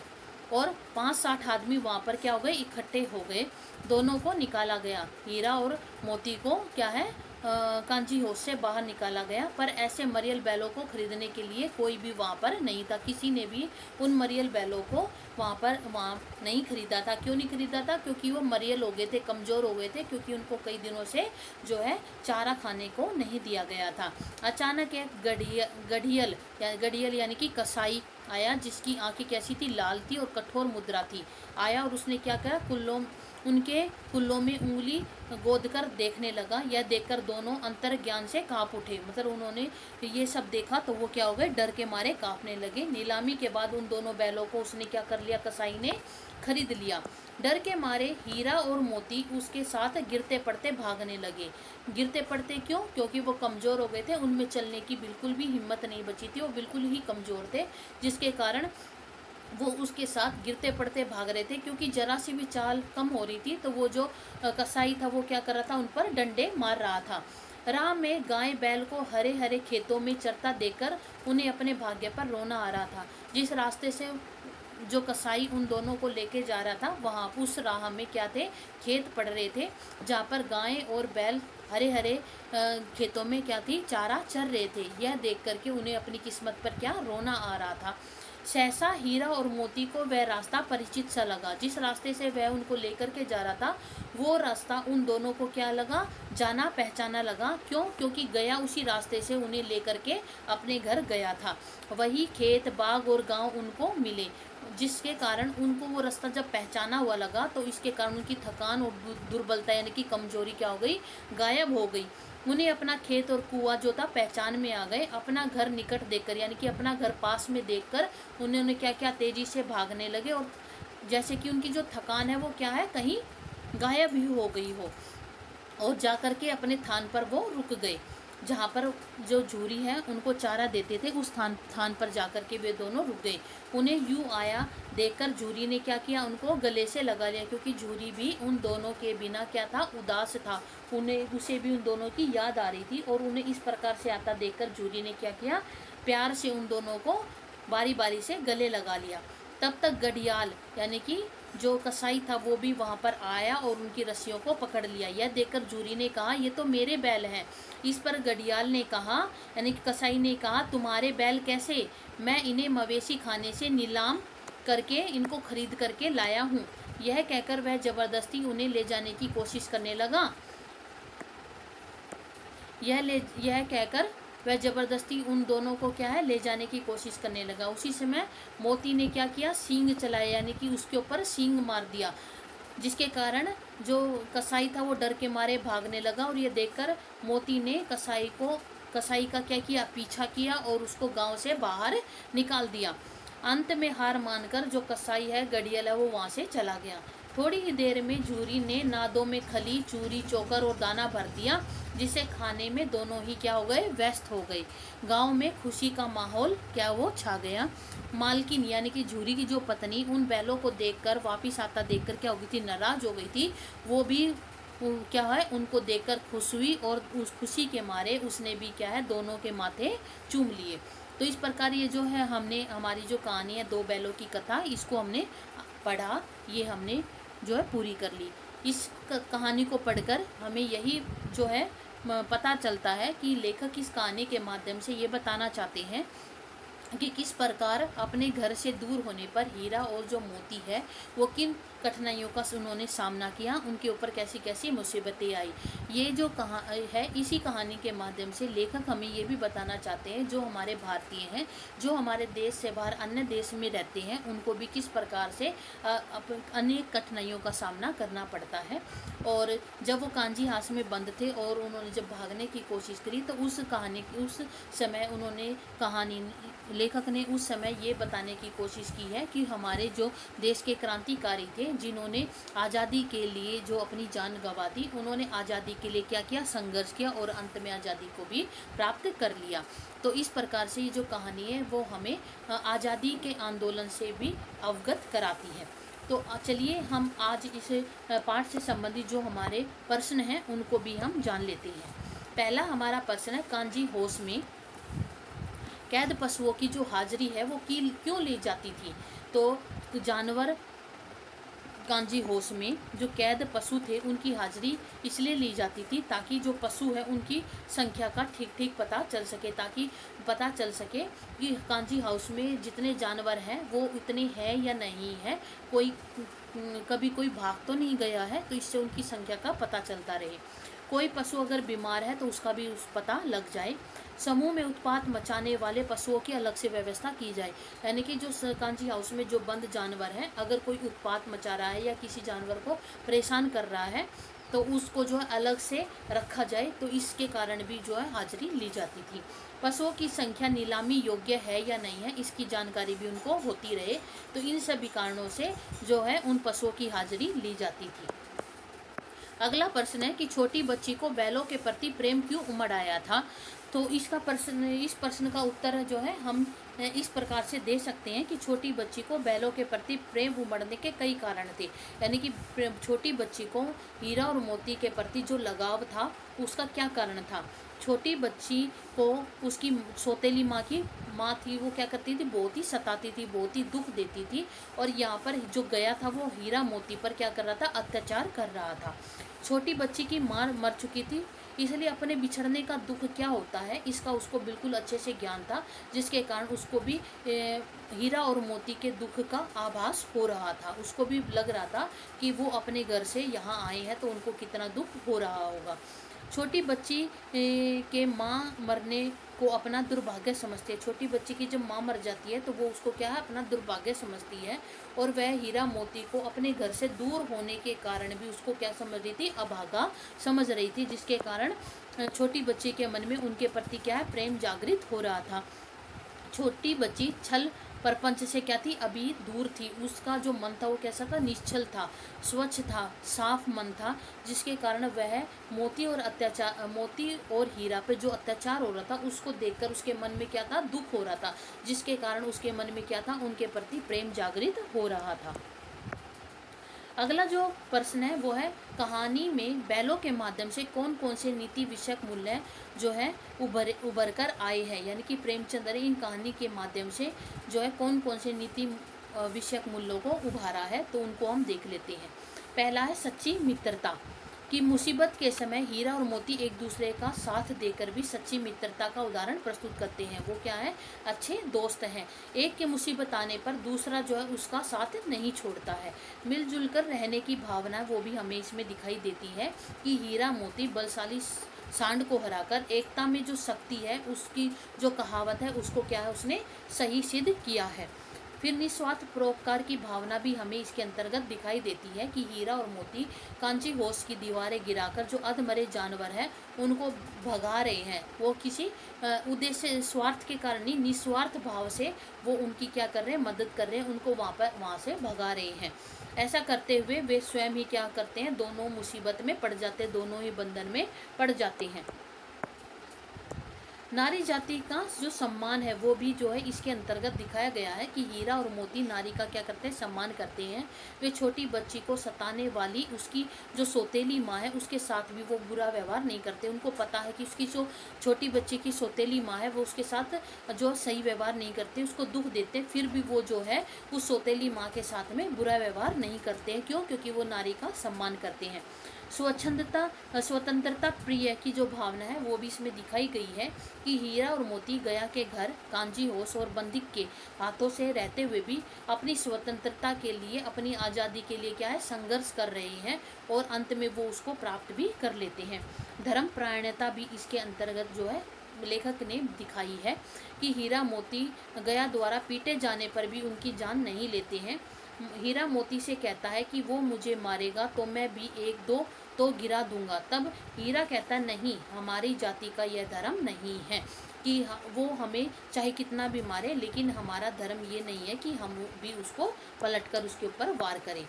Speaker 1: और 5-60 आदमी वहाँ पर क्या हो गए, इकट्ठे हो गए। दोनों को निकाला गया। हीरा और मोती को क्या है, कांजी हाउस से बाहर निकाला गया। पर ऐसे मरियल बैलों को खरीदने के लिए कोई भी वहाँ पर नहीं था। किसी ने भी उन मरियल बैलों को वहाँ नहीं खरीदा था। क्यों नहीं खरीदा था? क्योंकि वो मरियल हो गए थे, कमज़ोर हो गए थे, क्योंकि उनको कई दिनों से जो है चारा खाने को नहीं दिया गया था। अचानक एक गड़ियल यानी कि कसाई आया, जिसकी आंखें कैसी थी, लाल थी और कठोर मुद्रा थी। आया और उसने क्या करा, उनके कुल्लों में उंगली गोदकर देखने लगा। यह देखकर दोनों अंतर ज्ञान से काँप उठे। मतलब उन्होंने ये सब देखा तो वो क्या हो गए, डर के मारे काँपने लगे। नीलामी के बाद उन दोनों बैलों को उसने क्या कर लिया, कसाई ने खरीद लिया। डर के मारे हीरा और मोती उसके साथ गिरते पड़ते भागने लगे। गिरते पड़ते क्यों? क्योंकि वो कमज़ोर हो गए थे, उनमें चलने की बिल्कुल भी हिम्मत नहीं बची थी, वो बिल्कुल ही कमज़ोर थे, जिसके कारण वो उसके साथ गिरते पड़ते भाग रहे थे। क्योंकि जरा सी भी चाल कम हो रही थी तो वो जो कसाई था वो क्या कर रहा था, उन पर डंडे मार रहा था। राह में गाय बैल को हरे हरे खेतों में चरता देखकर उन्हें अपने भाग्य पर रोना आ रहा था। जिस रास्ते से जो कसाई उन दोनों को लेके जा रहा था, वहाँ उस राह में क्या थे, खेत पड़ रहे थे, जहाँ पर गाय और बैल हरे हरे खेतों में क्या थी, चारा चर रहे थे। यह देख करके उन्हें अपनी किस्मत पर क्या रोना आ रहा था। सहसा हीरा और मोती को वह रास्ता परिचित सा लगा। जिस रास्ते से वह उनको लेकर के जा रहा था वो रास्ता उन दोनों को क्या लगा, जाना पहचाना लगा। क्यों? क्योंकि गया उसी रास्ते से उन्हें लेकर के अपने घर गया था। वही खेत बाग और गांव उनको मिले, जिसके कारण उनको वो रास्ता जब पहचाना हुआ लगा तो इसके कारण उनकी थकान और दुर्बलता यानी कि कमजोरी क्या हो गई, गायब हो गई। उन्हें अपना खेत और कुआं जो था पहचान में आ गए। अपना घर निकट देखकर यानी कि अपना घर पास में देखकर उन्होंने क्या क्या तेजी से भागने लगे, और जैसे कि उनकी जो थकान है वो क्या है, कहीं गायब ही हो गई हो, और जाकर के अपने थान पर वो रुक गए। जहाँ पर जो झूरी है उनको चारा देते थे उस थान पर जाकर के वे दोनों रुक गए। उन्हें यूं आया देखकर झूरी ने क्या किया, उनको गले से लगा लिया, क्योंकि झूरी भी उन दोनों के बिना क्या था, उदास था। उसे भी उन दोनों की याद आ रही थी, और उन्हें इस प्रकार से आता देखकर झूरी ने क्या किया, प्यार से उन दोनों को बारी बारी से गले लगा लिया। तब तक गढ़ियाल यानी कि जो कसाई था वो भी वहां पर आया और उनकी रस्सियों को पकड़ लिया। यह देखकर झूरी ने कहा, ये तो मेरे बैल हैं। इस पर गढ़ियाल ने कहा यानी कि कसाई ने कहा, तुम्हारे बैल कैसे? मैं इन्हें मवेशी खाने से नीलाम करके इनको खरीद करके लाया हूँ। यह कहकर वह जबरदस्ती उन्हें ले जाने की कोशिश करने लगा। यह कहकर वह जबरदस्ती उन दोनों को क्या है, ले जाने की कोशिश करने लगा। उसी समय मोती ने क्या किया, सींग चलाया यानी कि उसके ऊपर सींग मार दिया, जिसके कारण जो कसाई था वो डर के मारे भागने लगा। और ये देखकर मोती ने कसाई का क्या किया, पीछा किया और उसको गांव से बाहर निकाल दिया। अंत में हार मानकर जो कसाई है, गढ़ियाल है, वो वहां से चला गया। थोड़ी ही देर में झूरी ने नादों में खली, चूरी, चोकर और दाना भर दिया, जिसे खाने में दोनों ही क्या हो गए, व्यस्त हो गए। गांव में खुशी का माहौल क्या वो छा गया। मालकिन यानी कि झूरी की जो पत्नी उन बैलों को देखकर वापिस आता देखकर क्या हो गई थी, नाराज हो गई थी। वो भी क्या है, उनको देखकर खुश हुई, और उस खुशी के मारे उसने भी क्या है, दोनों के माथे चूम लिए। तो इस प्रकार ये जो है हमने हमारी जो कहानी है दो बैलों की कथा, इसको हमने पढ़ा, ये हमने जो है पूरी कर ली। इस कहानी को पढ़कर हमें यही जो है पता चलता है कि लेखक इस कहानी के माध्यम से ये बताना चाहते हैं कि किस प्रकार अपने घर से दूर होने पर हीरा और जो मोती है वो किन कठिनाइयों का उन्होंने सामना किया, उनके ऊपर कैसी कैसी मुसीबतें आई। ये जो है इसी कहानी के माध्यम से लेखक हमें ये भी बताना चाहते हैं जो हमारे भारतीय हैं, जो हमारे देश से बाहर अन्य देश में रहते हैं, उनको भी किस प्रकार से अनेक कठिनाइयों का सामना करना पड़ता है। और जब वो कांजी हाथ में बंद थे और उन्होंने जब भागने की कोशिश करी तो उस समय उन्होंने लेखक ने उस समय ये बताने की कोशिश की है कि हमारे जो देश के क्रांतिकारी थे, जिन्होंने आज़ादी के लिए जो अपनी जान गंवा दी, उन्होंने आज़ादी के लिए क्या किया, संघर्ष किया और अंत में आज़ादी को भी प्राप्त कर लिया। तो इस प्रकार से ये जो कहानी है वो हमें आज़ादी के आंदोलन से भी अवगत कराती है। तो चलिए हम आज इस पाठ से संबंधित जो हमारे प्रश्न हैं उनको भी हम जान लेते हैं। पहला हमारा प्रश्न है, कांजी हाउस में कैद पशुओं की जो हाजिरी है वो क्यों ली जाती थी? तो जानवर कांजी हाउस में जो कैद पशु थे उनकी हाजिरी इसलिए ली जाती थी ताकि जो पशु है उनकी संख्या का ठीक पता चल सके, ताकि पता चल सके कि कांजी हाउस में जितने जानवर हैं वो इतने हैं या नहीं है, कभी कोई भाग तो नहीं गया है, तो इससे उनकी संख्या का पता चलता रहे। कोई पशु अगर बीमार है तो उसका भी पता लग जाए। समूह में उत्पात मचाने वाले पशुओं की अलग से व्यवस्था की जाए, यानी कि जो कांजी हाउस में जो बंद जानवर है, अगर कोई उत्पात मचा रहा है या किसी जानवर को परेशान कर रहा है तो उसको जो है अलग से रखा जाए, तो इसके कारण भी जो है हाजिरी ली जाती थी। पशुओं की संख्या नीलामी योग्य है या नहीं है, इसकी जानकारी भी उनको होती रहे, तो इन सभी कारणों से जो है उन पशुओं की हाजिरी ली जाती थी। अगला प्रश्न है कि छोटी बच्ची को बैलों के प्रति प्रेम क्यों उमड़ आया था? तो इस प्रश्न का उत्तर जो है हम इस प्रकार से दे सकते हैं कि छोटी बच्ची को बैलों के प्रति प्रेम उमड़ने के कई कारण थे, यानी कि छोटी बच्ची को हीरा और मोती के प्रति जो लगाव था उसका क्या कारण था। छोटी बच्ची को उसकी सौतेली माँ थी, वो क्या करती थी, बहुत ही सताती थी, बहुत ही दुख देती थी, और यहाँ पर जो गया था वो हीरा मोती पर क्या कर रहा था, अत्याचार कर रहा था। छोटी बच्ची की माँ मर चुकी थी, इसलिए अपने बिछड़ने का दुख क्या होता है इसका उसको बिल्कुल अच्छे से ज्ञान था, जिसके कारण उसको भी हीरा और मोती के दुख का आभास हो रहा था। उसको भी लग रहा था कि वो अपने घर से यहाँ आए हैं तो उनको कितना दुख हो रहा होगा। छोटी बच्ची के माँ मरने को अपना दुर्भाग्य समझती है। छोटी बच्ची की जब माँ मर जाती है तो वो उसको क्या है, अपना दुर्भाग्य समझती है। और वह हीरा मोती को अपने घर से दूर होने के कारण भी उसको क्या समझ रही थी, अभागा समझ रही थी, जिसके कारण छोटी बच्ची के मन में उनके प्रति क्या है, प्रेम जागृत हो रहा था। छोटी बच्ची छल प्रपंच से क्या थी, अभी दूर थी। उसका जो मन था वो कैसा था, निश्चल था, स्वच्छ था, साफ मन था, जिसके कारण वह मोती और हीरा पे जो अत्याचार हो रहा था उसको देखकर उसके मन में क्या था, दुख हो रहा था, जिसके कारण उसके मन में क्या था, उनके प्रति प्रेम जागृत हो रहा था। अगला जो प्रश्न है वो है, कहानी में बैलों के माध्यम से कौन कौन से नीति विषयक मूल्य जो है उभर कर आए हैं। यानी कि प्रेमचंद ने इन कहानी के माध्यम से जो है कौन कौन से नीति विषयक मूल्यों को उभारा है, तो उनको हम देख लेते हैं। पहला है सच्ची मित्रता, कि मुसीबत के समय हीरा और मोती एक दूसरे का साथ देकर भी सच्ची मित्रता का उदाहरण प्रस्तुत करते हैं। वो क्या है, अच्छे दोस्त हैं। एक के मुसीबत आने पर दूसरा जो है उसका साथ नहीं छोड़ता है। मिलजुल कर रहने की भावना वो भी हमें इसमें दिखाई देती है कि हीरा मोती बलशाली सांड को हराकर एकता में जो शक्ति है, उसकी जो कहावत है उसको क्या है, उसने सही सिद्ध किया है। फिर निस्वार्थ परोपकार की भावना भी हमें इसके अंतर्गत दिखाई देती है कि हीरा और मोती कांची होश की दीवारें गिराकर जो अधमरे जानवर हैं उनको भगा रहे हैं। वो किसी उद्देश्य स्वार्थ के कारण नहीं, निस्वार्थ भाव से वो उनकी क्या कर रहे हैं, मदद कर रहे हैं, उनको वहाँ से भगा रहे हैं। ऐसा करते हुए वे स्वयं ही क्या करते हैं, दोनों मुसीबत में पड़ जाते हैं, दोनों ही बंधन में पड़ जाते हैं। नारी जाति का जो सम्मान है वो भी जो है इसके अंतर्गत दिखाया गया है कि हीरा और मोती नारी का क्या करते हैं, सम्मान करते हैं। वे छोटी बच्ची को सताने वाली उसकी जो सौतेली माँ है उसके साथ भी वो बुरा व्यवहार नहीं करते। उनको पता है कि उसकी जो छोटी बच्ची की सौतेली माँ है वो उसके साथ जो सही व्यवहार नहीं करते, उसको दुख देते, फिर भी वो जो है उस सौतेली माँ के साथ में बुरा व्यवहार नहीं करते हैं। क्यों? क्योंकि वो नारी का सम्मान करते हैं। स्वतंत्रता प्रिय की जो भावना है वो भी इसमें दिखाई गई है कि हीरा और मोती गया के घर कांजी होश और बंदिक के हाथों से रहते हुए भी अपनी स्वतंत्रता के लिए, अपनी आज़ादी के लिए क्या है, संघर्ष कर रहे हैं और अंत में वो उसको प्राप्त भी कर लेते हैं। धर्म परायणता भी इसके अंतर्गत जो है लेखक ने दिखाई है कि हीरा मोती गया द्वारा पीटे जाने पर भी उनकी जान नहीं लेते हैं। हीरा मोती से कहता है कि वो मुझे मारेगा तो मैं भी एक दो तो गिरा दूंगा। तब हीरा कहता नहीं, हमारी जाति का यह धर्म नहीं है कि वो हमें चाहे कितना भी मारे, लेकिन हमारा धर्म ये नहीं है कि हम भी उसको पलटकर उसके ऊपर वार करें।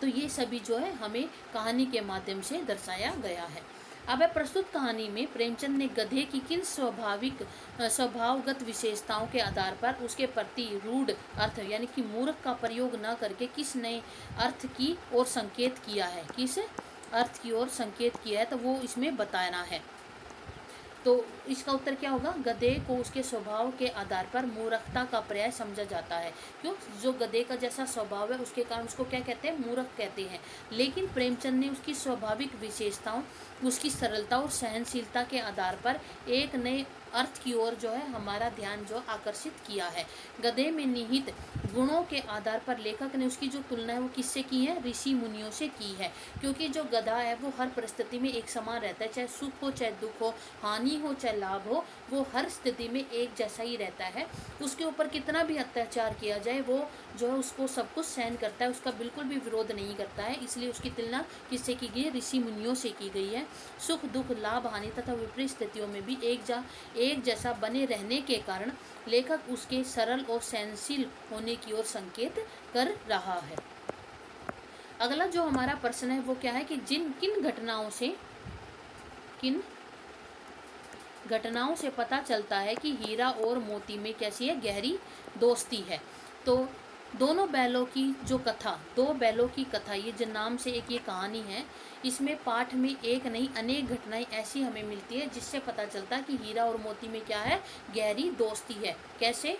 Speaker 1: तो ये सभी जो है हमें कहानी के माध्यम से दर्शाया गया है। अब प्रस्तुत कहानी में प्रेमचंद ने गधे की किन स्वभावगत विशेषताओं के आधार पर उसके प्रति रूढ़ अर्थ यानी कि मूर्ख का प्रयोग न करके किस नए अर्थ की ओर संकेत किया है, किस अर्थ की ओर संकेत किया है, तो वो इसमें बताना है। तो इसका उत्तर क्या होगा, गधे को उसके स्वभाव के आधार पर मूर्खता का पर्याय समझा जाता है। क्यों? जो गधे का जैसा स्वभाव है उसके कारण उसको क्या कहते हैं, मूर्ख कहते हैं। लेकिन प्रेमचंद ने उसकी स्वाभाविक विशेषताओं, उसकी सरलता और सहनशीलता के आधार पर एक नए अर्थ की ओर जो है हमारा ध्यान जो आकर्षित किया है। गधे में निहित गुणों के आधार पर लेखक ने उसकी जो तुलना है वो किससे की है, ऋषि मुनियों से की है। क्योंकि जो गधा है वो हर परिस्थिति में एक समान रहता है, चाहे सुख हो चाहे दुख हो, हानि हो चाहे लाभ हो, वो हर स्थिति में एक जैसा ही रहता है। उसके ऊपर कितना भी अत्याचार किया जाए वो जो है उसको सब कुछ सहन करता है, उसका बिल्कुल भी विरोध नहीं करता है। इसलिए उसकी तुलना किससे की गई है, ऋषि मुनियों से की गई है। सुख दुख लाभ हानि तथा विपरीत स्थितियों में भी एक जैसा बने रहने के कारण लेखक उसके सरल और सहनशील होने की ओर संकेत कर रहा है। अगला जो हमारा प्रश्न है वो क्या है कि किन घटनाओं से पता चलता है कि हीरा और मोती में कैसी है, गहरी दोस्ती है। तो दो बैलों की कथा, ये जो नाम से एक ये कहानी है, इसमें पाठ में एक नहीं अनेक घटनाएं ऐसी हमें मिलती है जिससे पता चलता है कि हीरा और मोती में क्या है, गहरी दोस्ती है। कैसे?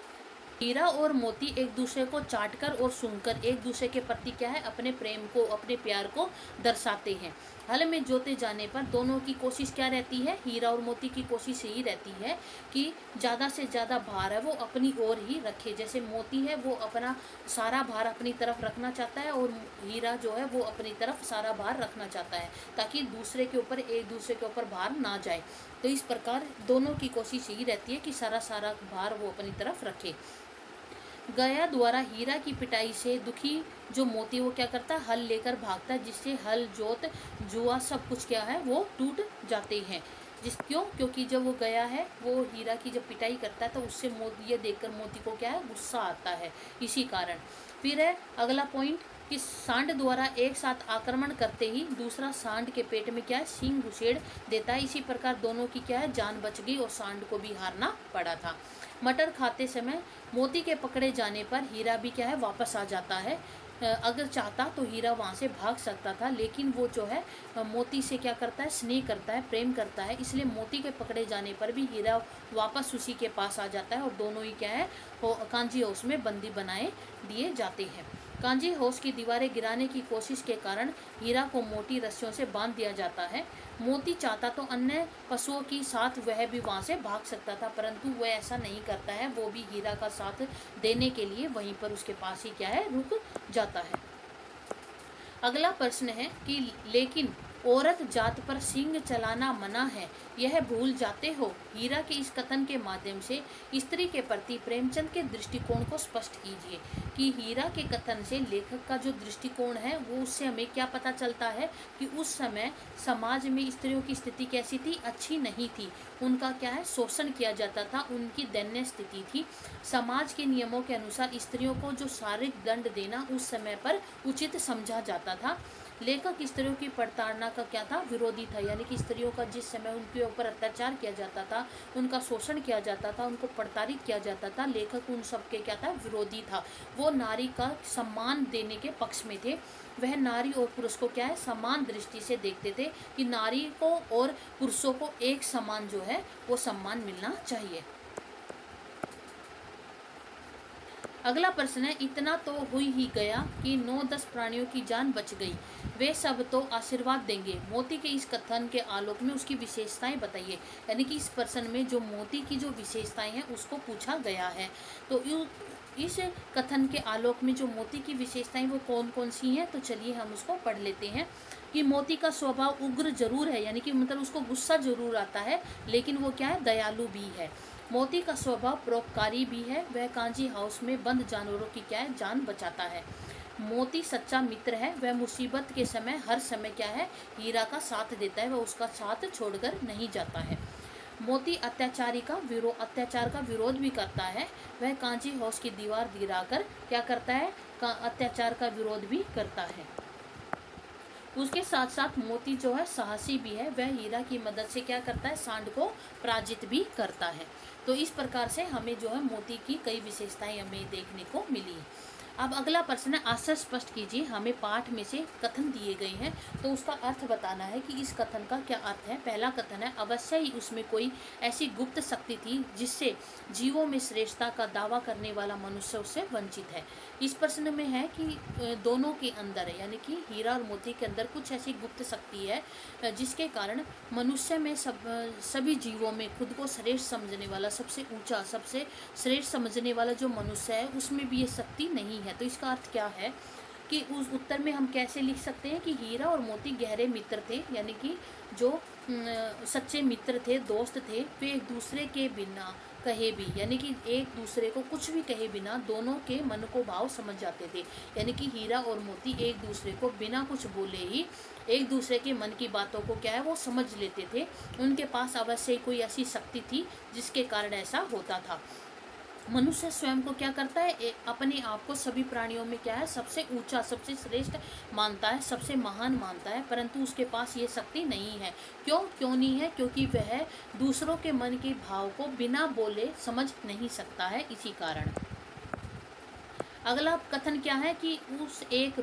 Speaker 1: हीरा और मोती एक दूसरे को चाटकर और सूंघकर एक दूसरे के प्रति क्या है, अपने प्रेम को, अपने प्यार को दर्शाते हैं। हल में जोते जाने पर दोनों की कोशिश क्या रहती है, हीरा और मोती की कोशिश यही रहती है कि ज़्यादा से ज़्यादा भार है वो अपनी ओर ही रखे। जैसे मोती है वो अपना सारा भार अपनी तरफ रखना चाहता है और हीरा जो है वो अपनी तरफ सारा भार रखना चाहता है, ताकि दूसरे के ऊपर, एक दूसरे के ऊपर भार ना जाए। तो इस प्रकार दोनों की कोशिश यही रहती है कि सारा सारा भार वो अपनी तरफ रखे। गया द्वारा हीरा की पिटाई से दुखी जो मोती वो क्या करता है, हल लेकर भागता है, जिससे हल, जोत, जुआ सब कुछ क्या है वो टूट जाते हैं। क्योंकि जब वो गया है वो हीरा की जब पिटाई करता है तो उससे मोती, ये देखकर मोती को क्या है, गुस्सा आता है, इसी कारण। फिर है अगला पॉइंट कि सांड द्वारा एक साथ आक्रमण करते ही दूसरा सांड के पेट में क्या है, सींग घुसेड़ देता है। इसी प्रकार दोनों की क्या है, जान बच गई और सांड को भी हारना पड़ा था। मटर खाते समय मोती के पकड़े जाने पर हीरा भी क्या है, वापस आ जाता है। अगर चाहता तो हीरा वहाँ से भाग सकता था, लेकिन वो जो है मोती से क्या करता है, स्नेह करता है, प्रेम करता है, इसलिए मोती के पकड़े जाने पर भी हीरा वापस उसी के पास आ जाता है और दोनों ही क्या है, कांजी हाउस में बंदी बनाए दिए जाते हैं। कांजी हाउस की दीवारें गिराने की कोशिश के कारण हीरा को मोटी रस्सियों से बांध दिया जाता है। मोती चाहता तो अन्य पशुओं की साथ वह भी वहां से भाग सकता था, परंतु वह ऐसा नहीं करता है। वो भी हीरा का साथ देने के लिए वहीं पर उसके पास ही क्या है, रुक जाता है। अगला प्रश्न है कि लेकिन औरत जात पर सींग चलाना मना है, यह भूल जाते हो। हीरा के इस कथन के माध्यम से स्त्री के प्रति प्रेमचंद के दृष्टिकोण को स्पष्ट कीजिए। कि हीरा के कथन से लेखक का जो दृष्टिकोण है वो, उससे हमें क्या पता चलता है कि उस समय समाज में स्त्रियों की स्थिति कैसी थी, अच्छी नहीं थी। उनका क्या है, शोषण किया जाता था, उनकी दयनीय स्थिति थी। समाज के नियमों के अनुसार स्त्रियों को जो शारीरिक दंड देना उस समय पर उचित समझा जाता था। लेखक स्त्रियों की प्रताड़ना का क्या था, विरोधी था। यानी कि स्त्रियों का जिस समय उनके ऊपर अत्याचार किया जाता था, उनका शोषण किया जाता था, उनको प्रताड़ित किया जाता था, लेखक उन सब के क्या था, विरोधी था। वो नारी का सम्मान देने के पक्ष में थे। वह नारी और पुरुष को क्या है, समान दृष्टि से देखते थे कि नारी को और पुरुषों को एक समान जो है वो सम्मान मिलना चाहिए। अगला प्रश्न है, इतना तो हो ही गया कि 9-10 प्राणियों की जान बच गई, वे सब तो आशीर्वाद देंगे। मोती के इस कथन के आलोक में उसकी विशेषताएं बताइए। यानी कि इस प्रश्न में जो मोती की जो विशेषताएं हैं उसको पूछा गया है। तो इस कथन के आलोक में जो मोती की विशेषताएं वो कौन कौन सी हैं, तो चलिए हम उसको पढ़ लेते हैं। कि मोती का स्वभाव उग्र जरूर है, यानी कि मतलब उसको गुस्सा जरूर आता है, लेकिन वो क्या है, दयालु भी है। मोती का स्वभाव परोपकारी भी है, वह कांजी हाउस में बंद जानवरों की क्या है, जान बचाता है। मोती सच्चा मित्र है, वह मुसीबत के समय हर समय क्या है, हीरा का साथ देता है, वह उसका साथ छोड़कर नहीं जाता है। मोती अत्याचार का विरोध भी करता है, वह कांजी हाउस की दीवार गिराकर क्या करता है, अत्याचार का विरोध भी करता है। उसके साथ साथ मोती जो है साहसी भी है, वह हीरा की मदद से क्या करता है, सांड को पराजित भी करता है। तो इस प्रकार से हमें जो है मोती की कई विशेषताएं हमें देखने को मिली। अब अगला प्रश्न है, आशय स्पष्ट कीजिए। हमें पाठ में से कथन दिए गए हैं तो उसका अर्थ बताना है कि इस कथन का क्या अर्थ है। पहला कथन है, अवश्य ही उसमें कोई ऐसी गुप्त शक्ति थी जिससे जीवों में श्रेष्ठता का दावा करने वाला मनुष्य उससे वंचित है। इस प्रश्न में है कि दोनों के अंदर है, यानी कि हीरा और मोती के अंदर कुछ ऐसी गुप्त शक्ति है जिसके कारण मनुष्य में सभी जीवों में खुद को श्रेष्ठ समझने वाला, सबसे ऊंचा, सबसे श्रेष्ठ समझने वाला जो मनुष्य है उसमें भी ये शक्ति नहीं है। तो इसका अर्थ क्या है कि उस उत्तर में हम कैसे लिख सकते हैं कि हीरा और मोती गहरे मित्र थे, यानी कि जो सच्चे मित्र थे, दोस्त थे, वे एक दूसरे के बिना कहे भी, यानी कि एक दूसरे को कुछ भी कहे बिना दोनों के मन को भाव समझ जाते थे। यानी कि हीरा और मोती एक दूसरे को बिना कुछ बोले ही एक दूसरे के मन की बातों को क्या है वो समझ लेते थे। उनके पास अवश्य कोई ऐसी शक्ति थी जिसके कारण ऐसा होता था। मनुष्य स्वयं को क्या करता है, अपने आप को सभी प्राणियों में क्या है, सबसे ऊंचा, सबसे श्रेष्ठ मानता है, सबसे महान मानता है, परंतु उसके पास ये शक्ति नहीं है। क्यों नहीं है? क्योंकि वह दूसरों के मन के भाव को बिना बोले समझ नहीं सकता है, इसी कारण। अगला कथन क्या है कि उस एक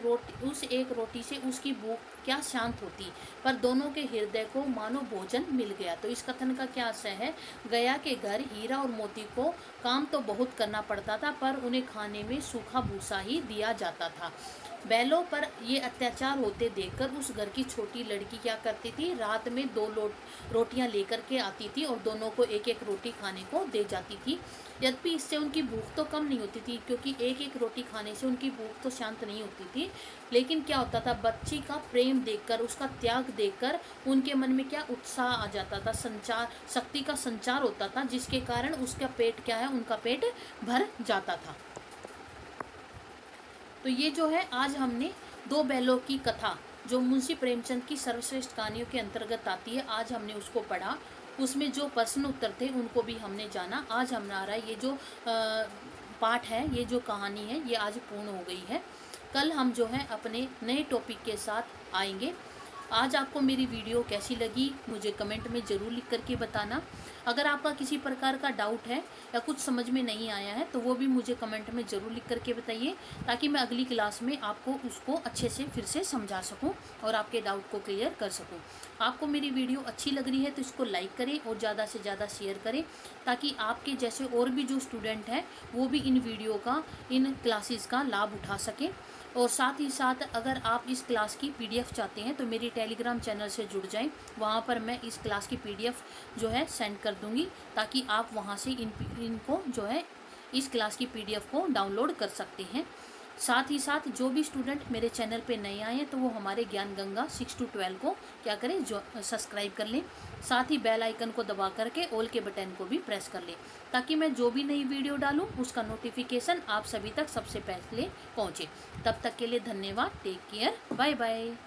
Speaker 1: रोटी से उसकी भूख क्या शांत होती, पर दोनों के हृदय को मानो भोजन मिल गया। तो इस कथन का क्या आशय है? गया के घर हीरा और मोती को काम तो बहुत करना पड़ता था, पर उन्हें खाने में सूखा भूसा ही दिया जाता था। बैलों पर ये अत्याचार होते देखकर उस घर की छोटी लड़की क्या करती थी, रात में 2 रोटियां लेकर के आती थी और दोनों को एक एक रोटी खाने को दे जाती थी। यद्यपि इससे उनकी भूख तो कम नहीं होती थी, क्योंकि एक एक रोटी खाने से उनकी भूख तो शांत नहीं होती थी, लेकिन क्या होता था, बच्ची का प्रेम देखकर, उसका त्याग देखकर उनके मन में क्या उत्साह आ जाता था, संचार शक्ति का संचार होता था, जिसके कारण उसका पेट क्या है, उनका पेट भर जाता था। तो ये जो है, आज हमने 2 बैलों की कथा जो मुंशी प्रेमचंद की सर्वश्रेष्ठ कहानियों के अंतर्गत आती है, आज हमने उसको पढ़ा। उसमें जो प्रश्न उत्तर थे उनको भी हमने जाना। आज हमारा ये जो पाठ है, ये जो कहानी है, ये आज पूर्ण हो गई है। कल हम जो है अपने नए टॉपिक के साथ आएंगे। आज आपको मेरी वीडियो कैसी लगी मुझे कमेंट में ज़रूर लिख करके बताना। अगर आपका किसी प्रकार का डाउट है या कुछ समझ में नहीं आया है तो वो भी मुझे कमेंट में ज़रूर लिख करके बताइए, ताकि मैं अगली क्लास में आपको उसको अच्छे से फिर से समझा सकूं और आपके डाउट को क्लियर कर सकूं। आपको मेरी वीडियो अच्छी लग रही है तो इसको लाइक करें और ज़्यादा से ज़्यादा शेयर करें, ताकि आपके जैसे और भी जो स्टूडेंट हैं वो भी इन वीडियो का, इन क्लासेस का लाभ उठा सकें। और साथ ही साथ अगर आप इस क्लास की PDF चाहते हैं तो मेरी टेलीग्राम चैनल से जुड़ जाएं। वहाँ पर मैं इस क्लास की PDF जो है सेंड कर दूँगी, ताकि आप वहाँ से इनको जो है इस क्लास की PDF को डाउनलोड कर सकते हैं। साथ ही साथ जो भी स्टूडेंट मेरे चैनल पे नए आए हैं तो वो हमारे ज्ञान गंगा 6 to 12 को क्या करें, जो सब्सक्राइब कर लें। साथ ही बेल आइकन को दबा करके ऑल के बटन को भी प्रेस कर लें, ताकि मैं जो भी नई वीडियो डालूं उसका नोटिफिकेशन आप सभी तक सबसे पहले पहुंचे। तब तक के लिए धन्यवाद। Take care. Bye bye.